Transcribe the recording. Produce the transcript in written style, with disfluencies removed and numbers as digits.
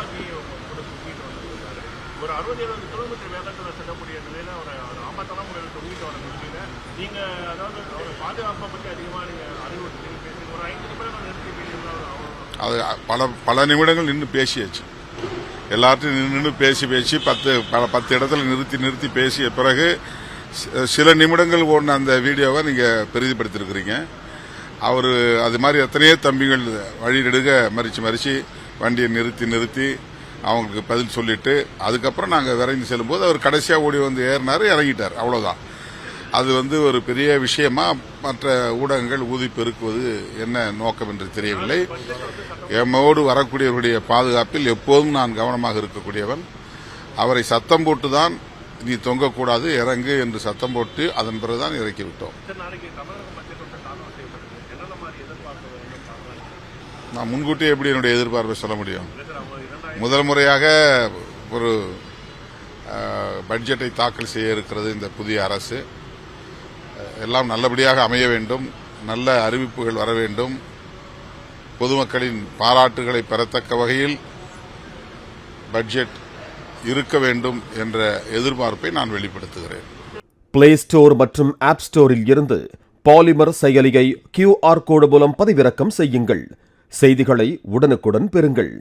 துப்பாக்கி கூட தூக்கிட்டு வந்துருக்காரு. ஒரு 60-70 கிலோமீட்டர் வேகத்தில் செல்லக்கூடிய நிலையில ஒரு ஆபத்தான முறையில் தூக்கிட்டு வர முடியல. நீங்க அதாவது பாதுகாப்பை பற்றி அதிகமாக நீங்க அறிவுறுத்தி பேசி ஒரு 5 நிமிடம் நிறுத்தி பேசியிருந்தா அது பல நிமிடங்கள் நின்று பேசியாச்சு. எல்லாத்தையும் நின்று பேசி 10 இடத்துல நிறுத்தி பேசிய பிறகு சில நிமிடங்கள் ஓடின அந்த வீடியோவை நீங்க பெரிதுபடுத்திருக்கிறீங்க. அவர் அது மாதிரி எத்தனையோ தம்பிகள் வழி நெடுக மறிச்சு வண்டியை நிறுத்தி அவங்களுக்கு பதில் சொல்லிட்டு அதுக்கப்புறம் நாங்கள் விரைந்து செல்லும்போது அவர் கடைசியாக ஓடி வந்து ஏறினார், இறங்கிட்டார். அவ்வளோதான். அது ஒரு பெரிய விஷயமா மற்ற ஊடகங்கள் ஊதி பெருக்குவது என்ன நோக்கம் என்று தெரியவில்லை. எம்மோடு வரக்கூடியவருடைய பாதுகாப்பில் எப்போதும் நான் கவனமாக இருக்கக்கூடியவன். அவரை சத்தம் போட்டுதான் நீ தொங்கக்கூடாது, இறங்கு என்று சத்தம் போட்டு அதன் பிறகுதான் இறக்கி விட்டோம். நான் முன்கூட்டியே எப்படி என்னுடைய எதிர்பார்ப்பை சொல்ல முடியும்? முதல் முறையாக ஒரு பட்ஜெட்டை தாக்கல் செய்ய இருக்கிறது இந்த புதிய அரசு. எல்லாம் நல்லபடியாக அமைய வேண்டும், நல்ல அறிவிப்புகள் வர வேண்டும், பொதுமக்களின் பாராட்டுகளை பெறத்தக்க வகையில் பட்ஜெட் இருக்க வேண்டும் என்ற எதிர்பார்ப்பை நான் வெளிப்படுத்துகிறேன். பிளே ஸ்டோர் மற்றும் ஆப் ஸ்டோரில் இருந்து பாலிமர் செயலியை QR கோடு மூலம் பதிவிறக்கம் செய்யுங்கள். செய்திகளை உடனுக்குடன் பெறுங்கள்.